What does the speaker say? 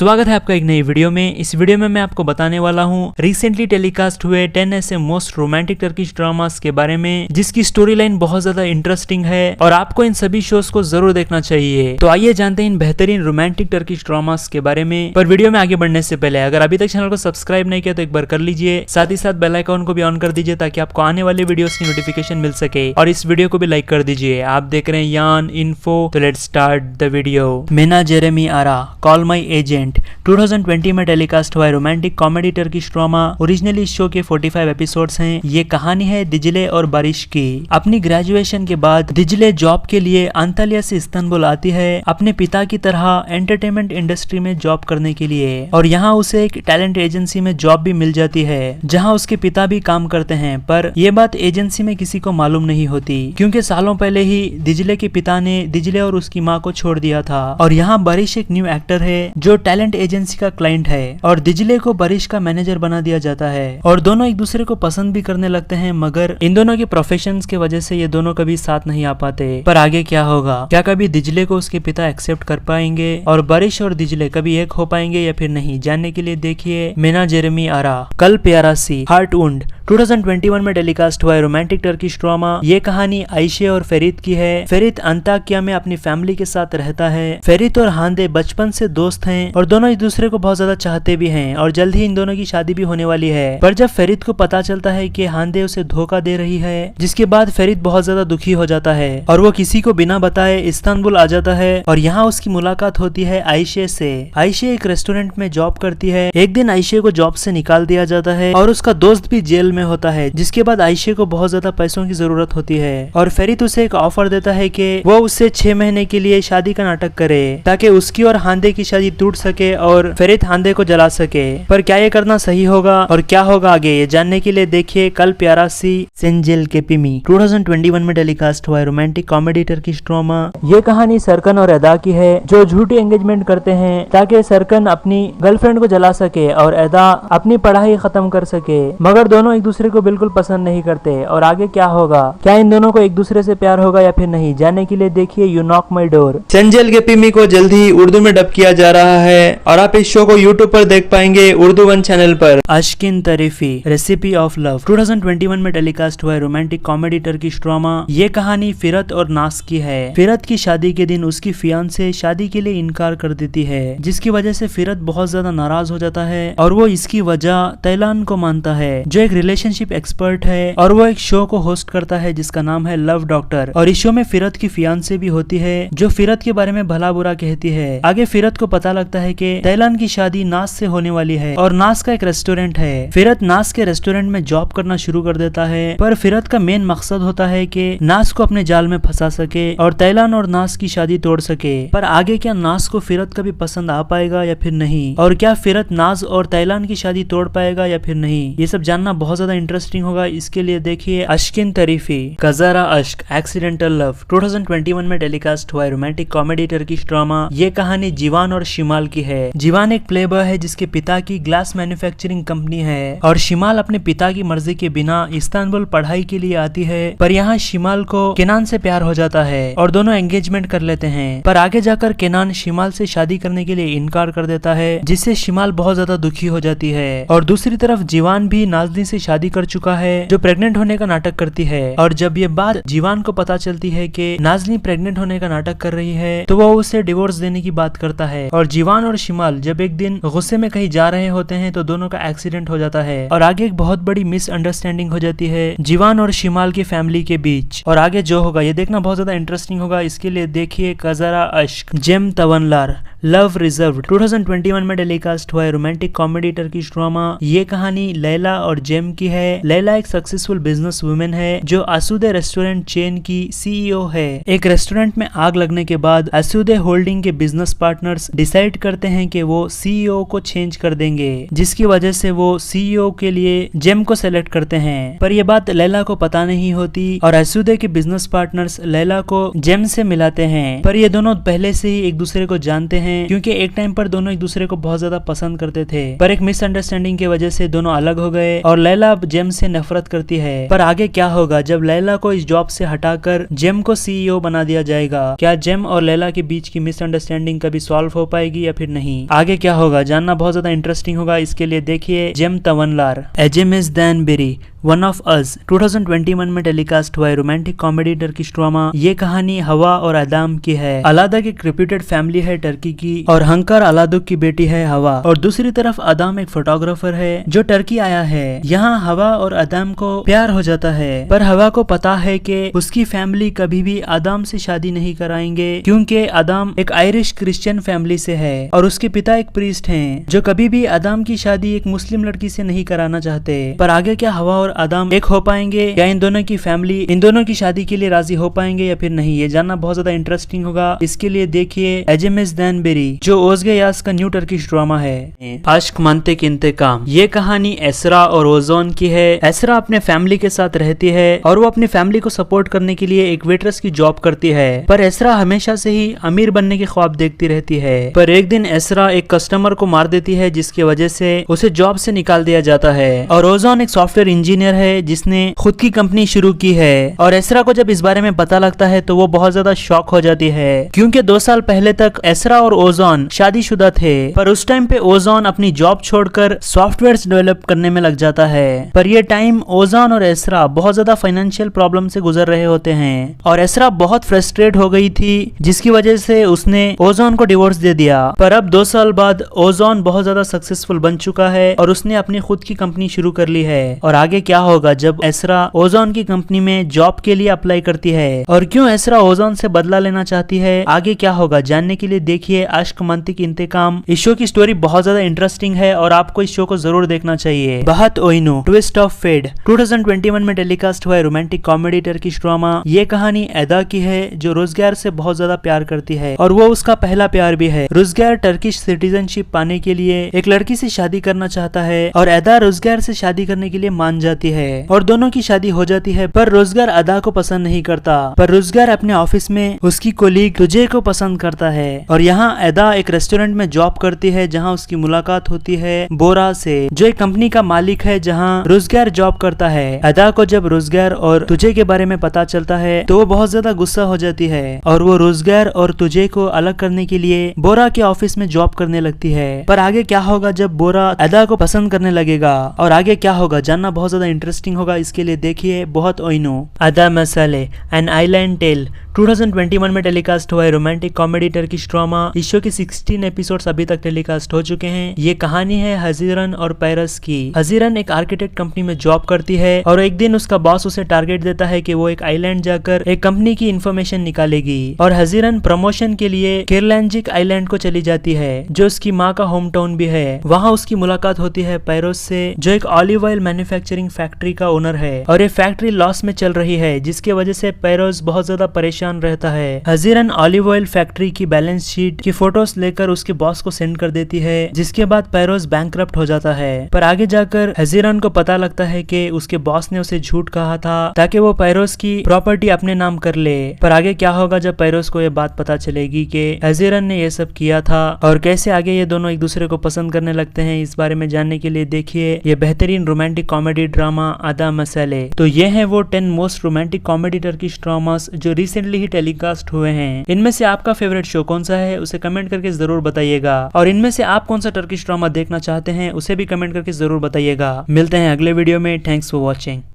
स्वागत है आपका एक नई वीडियो में। इस वीडियो में मैं आपको बताने वाला हूँ रिसेंटली टेलीकास्ट हुए 10 ऐसे मोस्ट रोमांटिक टर्किश ड्रामास के बारे में जिसकी स्टोरी लाइन बहुत ज्यादा इंटरेस्टिंग है और आपको इन सभी शोज को जरूर देखना चाहिए। तो आइए जानते हैं इन बेहतरीन रोमांटिक टर्किश ड्रामास के बारे में। पर वीडियो में आगे बढ़ने से पहले अगर अभी तक चैनल को सब्सक्राइब नहीं किया तो एक बार कर लीजिए, साथ ही साथ बेल आइकन को भी ऑन कर दीजिए ताकि आपको आने वाले वीडियोस की नोटिफिकेशन मिल सके, और इस वीडियो को भी लाइक कर दीजिए। आप देख रहे हैं यान इन्फो, तो लेट्स स्टार्ट द वीडियो। मेना जेरेमी आरा कॉल माई एजेंट 2020 में टेलीकास्ट हुआ romantic comedy Turkish drama. Originally इस शो के 45 एपिसोड्स हैं। ये कहानी है दिजले और बारिश की। अपनी ग्रेजुएशन के बाद दिजले जॉब के लिए अंतालिया से इस्तांबुल आती है अपने पिता की तरह एंटरटेनमेंट इंडस्ट्री में जॉब करने के लिए, और यहाँ उसे एक टैलेंट एजेंसी में जॉब भी मिल जाती है जहाँ उसके पिता भी काम करते हैं। पर यह बात एजेंसी में किसी को मालूम नहीं होती क्योंकि सालों पहले ही दिजले के पिता ने दिजले और उसकी माँ को छोड़ दिया था। और यहाँ बारिश एक न्यू एक्टर है जो टैलेंट एजेंसी का क्लाइंट है और दिजले को बारिश का मैनेजर बना दिया जाता है और दोनों एक दूसरे को पसंद भी करने लगते हैं। मगर इन दोनों के प्रोफेशंस की वजह से ये दोनों कभी साथ नहीं आ पाते। पर आगे क्या होगा? क्या कभी दिजले को उसके पिता एक्सेप्ट कर पाएंगे और बारिश और दिजले कभी एक हो पाएंगे या फिर नहीं? जानने के लिए देखिए मेना जेरेमी आरा कल प्यारा सी हार्ट वुंड 2021 में टेलीकास्ट हुआ रोमांटिक टर्किश ड्रामा। ये कहानी आयशे और फेरित की है। फेरित अंताकिया में अपनी फैमिली के साथ रहता है। फेरित और हांदे बचपन से दोस्त हैं और दोनों एक दूसरे को बहुत ज्यादा चाहते भी हैं और जल्द ही इन दोनों की शादी भी होने वाली है। पर जब फेरित को पता चलता है कि हांदे उसे धोखा दे रही है, जिसके बाद फेरित बहुत ज्यादा दुखी हो जाता है और वो किसी को बिना बताए इस्तांबुल आ जाता है और यहाँ उसकी मुलाकात होती है आयशे से। आयशे एक रेस्टोरेंट में जॉब करती है। एक दिन आयशे को जॉब से निकाल दिया जाता है और उसका दोस्त भी जेल में होता है, जिसके बाद आयशे को बहुत ज्यादा पैसों की जरूरत होती है और फेरित उसे एक ऑफर देता है कि वो उससे 6 महीने के लिए शादी का नाटक करे ताकि उसकी और हांदे की शादी टूट सके और फेरित हांदे को जला सके। पर क्या ये करना सही होगा और क्या होगा आगे, ये जानने के लिए देखिए कल प्यारा सी सेंजेल के पिमी 2021 में टेलीकास्ट हुआ रोमांटिक कॉमेडी टर्किश ड्रामा। ये कहानी सरकन और एदा की है जो झूठी एंगेजमेंट करते हैं ताकि सरकन अपनी गर्लफ्रेंड को जला सके और एदा अपनी पढ़ाई खत्म कर सके। मगर दोनों एक दूसरे को बिल्कुल पसंद नहीं करते और आगे क्या होगा? क्या इन दोनों को एक दूसरे से प्यार होगा या फिर नहीं? जानने के लिए देखिए you knock my door. Cengel के पिमी को जल्द ही उर्दू में डब किया जा रहा है और आप इस शो को यूट्यूब पर देख पाएंगे उर्दू 1 चैनल पर। अश्किन तरीफी रेसिपी ऑफ लव 2021 में टेलीकास्ट हुआ रोमांटिक कॉमेडी टर्किश ड्रामा। ये कहानी फिरत और नास की है। फिरत की शादी के दिन उसकी फियांसे शादी के लिए इनकार कर देती है, जिसकी वजह से फिरत बहुत ज्यादा नाराज हो जाता है और वो इसकी वजह तैलान को मानता है जो एक रिलेशनशिप एक्सपर्ट है और वो एक शो को होस्ट करता है जिसका नाम है लव डॉक्टर। और इस शो में फिरत की फियांसे भी होती है जो फिरत के बारे में भला बुरा कहती है। आगे फिरत को पता लगता है कि तैलान की शादी नास से होने वाली है और नास का एक रेस्टोरेंट है। फिरत नास के रेस्टोरेंट में जॉब करना शुरू कर देता है, पर फिरत का मेन मकसद होता है कि नास को अपने जाल में फंसा सके और तैलान और नास की शादी तोड़ सके। पर आगे क्या नास को फिरत कभी पसंद आ पाएगा या फिर नहीं, और क्या फिरत नास और तैलान की शादी तोड़ पाएगा या फिर नहीं, ये सब जानना बहुत ज्यादा इंटरेस्टिंग होगा। इसके लिए देखिए अश्किन तरीफी कजारा अश्क एक्सीडेंटल लव 2021 में टेलीकास्ट हुआ रोमांटिक कॉमेडी टर्किश ड्रामा। ये कहानी जीवान और शिमाल की है। जीवान एक प्लेबॉय है जिसके पिता की ग्लास मैन्युफैक्चरिंग कंपनी है और शिमाल अपने पिता की मर्जी के बिना इस्तांबुल पढ़ाई के लिए आती है। पर यहाँ शिमाल को केनान से प्यार हो जाता है और दोनों एंगेजमेंट कर लेते हैं। पर आगे जाकर केनान शिमाल से शादी करने के लिए इनकार कर देता है, जिससे शिमाल बहुत ज्यादा दुखी हो जाती है। और दूसरी तरफ जीवान भी नाजनी से शादी कर चुका है जो प्रेग्नेंट होने का नाटक करती है। और जब ये बात जीवान को पता चलती है कि नाजनी प्रेग्नेंट होने का नाटक कर रही है तो वो उसे डिवोर्स देने की बात करता है। और जीवान और शिमाल जब एक दिन गुस्से में कहीं जा रहे होते हैं तो दोनों का एक्सीडेंट हो जाता है और आगे एक बहुत बड़ी मिसअंडरस्टैंडिंग हो जाती है जीवान और शिमाल की फैमिली के बीच। और आगे जो होगा ये देखना बहुत ज्यादा इंटरेस्टिंग होगा। इसके लिए देखिए कजारा अश्क जेम तवनलार लव रिजर्व 2021 में टेलीकास्ट हुआ रोमांटिक कॉमेडी टर्किश ड्रामा। ये कहानी लैला और जेम की है। लैला एक सक्सेसफुल बिजनेस वुमेन है जो असूदे रेस्टोरेंट चेन की सीईओ है। एक रेस्टोरेंट में आग लगने के बाद असूदे होल्डिंग के बिजनेस पार्टनर्स डिसाइड करते हैं कि वो सीईओ को चेंज कर देंगे, जिसकी वजह से वो सीईओ के लिए जेम को सेलेक्ट करते हैं। पर यह बात लैला को पता नहीं होती और असूदे के बिजनेस पार्टनर्स लैला को जेम से मिलाते हैं। पर ये दोनों पहले से ही एक दूसरे को जानते हैं क्योंकि एक टाइम पर दोनों एक दूसरे को बहुत ज्यादा पसंद करते थे। पर एक मिसअंडरस्टैंडिंग की वजह से दोनों अलग हो गए और लैला लैला जेम से नफरत करती है। पर आगे क्या होगा जब लैला को इस जॉब से हटाकर जेम को सीईओ बना दिया जाएगा? क्या जेम और लैला के बीच की मिसअंडरस्टैंडिंग कभी सॉल्व हो पाएगी या फिर नहीं? आगे क्या होगा जानना बहुत ज्यादा इंटरेस्टिंग होगा। इसके लिए देखिए जेम तवनलार एजेमिस दैन बेरी वन ऑफ अस 2021 में टेलीकास्ट हुआ है रोमांटिक कॉमेडी टर्किश ड्रामा। ये कहानी हवा और अदाम की है। अलादा की रिप्यूटेड फैमिली है टर्की की और हंकार अलादुक की बेटी है हवा, और दूसरी तरफ अदाम एक फोटोग्राफर है जो टर्की आया है। यहाँ हवा और अदाम को प्यार हो जाता है, पर हवा को पता है कि उसकी फैमिली कभी भी अदाम से शादी नहीं कराएंगे क्योंकि अदाम एक आयरिश क्रिश्चियन फैमिली से है और उसके पिता एक प्रीस्ट हैं जो कभी भी अदाम की शादी एक मुस्लिम लड़की से नहीं कराना चाहते। पर आगे क्या हवा और अदाम एक हो पाएंगे या इन दोनों की फैमिली इन दोनों की शादी के लिए राजी हो पाएंगे या फिर नहीं? ये जानना बहुत ज्यादा इंटरेस्टिंग होगा। इसके लिए देखिए एजेमिस दैन बेरी जो ओज़गे यास का न्यू टर्किश ड्रामा है। आश्क मंतिक इंतकाम। ये कहानी एसरा और ओजोन की है। एसरा अपने फैमिली के साथ रहती है और वो अपनी फैमिली को सपोर्ट करने के लिए एक वेट्रेस की जॉब करती है, पर एसरा हमेशा से ही अमीर बनने के ख्वाब देखती रहती है। पर एक दिन एसरा एक कस्टमर को मार देती है जिसकी वजह से उसे जॉब से निकाल दिया जाता है। और ओजोन एक सॉफ्टवेयर इंजीनियर है जिसने खुद की कंपनी शुरू की है। और एसरा को जब इस बारे में पता लगता है तो वो बहुत ज्यादा शॉक हो जाती है क्योंकि 2 साल पहले तक एसरा और ओजोन शादीशुदा थे, पर उस टाइम पे ओजोन अपनी जॉब छोड़कर सॉफ्टवेयर डेवलप करने में लग जाता है। पर ये टाइम ओजोन और एसरा बहुत ज्यादा फाइनेंशियल प्रॉब्लम से गुजर रहे होते हैं और एसरा बहुत फ्रस्ट्रेट हो गई थी जिसकी वजह से उसने ओजोन को डिवोर्स दे दिया। पर अब 2 साल बाद ओजोन बहुत ज्यादा सक्सेसफुल बन चुका है और उसने अपनी खुद की कंपनी शुरू कर ली है। और आगे क्या होगा जब एसरा ओजोन की कंपनी में जॉब के लिए अप्लाई करती है और क्यों एसरा ओजोन से बदला लेना चाहती है? आगे क्या होगा जानने के लिए देखिए आश्क मंतिक इंतकाम। इस शो की स्टोरी बहुत ज्यादा इंटरेस्टिंग है और आपको इस शो को जरूर देखना चाहिए। बहत ओइनो ट्विस्ट ऑफ फेड 2021 में टेलीकास्ट हुआ है रोमांटिक कॉमेडी टर्किश ड्रामा। ये कहानी एदा की है जो रोजगार से बहुत ज्यादा प्यार करती है और वो उसका पहला प्यार भी है। रोजगार टर्किश सिटीजनशिप पाने के लिए एक लड़की से शादी करना चाहता है और एदा रोजगार से शादी करने के लिए मान जाती है और दोनों की शादी हो जाती है। पर रोजगार अदा को पसंद नहीं करता, पर रोजगार अपने ऑफिस में उसकी कोलीग तुझे को पसंद करता है। और यहाँ अदा एक रेस्टोरेंट में जॉब करती है जहाँ उसकी मुलाकात होती है बोरा से जो एक कंपनी का मालिक है जहाँ रोजगार जॉब करता है। अदा को जब रोजगार और तुझे के बारे में पता चलता है तो वो बहुत ज्यादा गुस्सा हो जाती है और वो रोजगार और तुझे को अलग करने के लिए बोरा के ऑफिस में जॉब करने लगती है। पर आगे क्या होगा जब बोरा अदा को पसंद करने लगेगा और आगे क्या होगा जानना बहुत ज्यादा इंटरेस्टिंग होगा। इसके लिए देखिए बहुत ओइनो अदा मसाले एन आइलैंड टेल 2021 में टेलीकास्ट हुआ है रोमांटिक कॉमेडी टर्किश ड्रामा। इस शो के 16 एपिसोड्स अभी तक टेलीकास्ट हो चुके हैं। ये कहानी है हजीरन और पैरस की। हजीरन एक आर्किटेक्ट कंपनी में जॉब करती है और एक दिन उसका बॉस उसे टारगेट देता है कि वो एक आइलैंड जाकर एक कंपनी की इन्फॉर्मेशन निकालेगी और हजीरन प्रमोशन के लिए केरलैंजिक आइलैंड को चली जाती है जो उसकी माँ का होम टाउन भी है। वहाँ उसकी मुलाकात होती है पैरोस से जो एक ऑलिव ऑयल मैन्युफैक्चरिंग फैक्ट्री का ओनर है और ये फैक्ट्री लॉस में चल रही है जिसकी वजह से पैरोस बहुत ज्यादा परेशान रहता है। हजीरन ऑलिव ऑयल फैक्ट्री की बैलेंस शीट की फोटोज लेकर उसके बॉस को सेंड कर देती है जिसके बाद पैरोस बैंकरप्ट हो जाता है। पर आगे जाकर हजीरन को पता लगता है कि उसके बॉस ने उसे झूठ कहा था ताकि वो पैरोस की प्रॉपर्टी अपने नाम कर ले। पर आगे क्या होगा जब पैरोस को ये बात पता चलेगी कि हजीरन ने ये सब किया था और कैसे आगे ये दोनों एक दूसरे को पसंद करने लगते हैं? इस बारे में जानने के लिए देखिए ये बेहतरीन रोमांटिक कॉमेडी ड्रामा अदा मसाले। तो ये है वो 10 most romantic comedy Turkish dramas जो रिसेंटली ही टेलीकास्ट हुए हैं। इनमें से आपका फेवरेट शो कौन सा है उसे कमेंट करके जरूर बताइएगा और इनमें से आप कौन सा टर्किश ड्रामा देखना चाहते हैं उसे भी कमेंट करके जरूर बताइएगा। मिलते हैं अगले वीडियो में। Thanks for watching.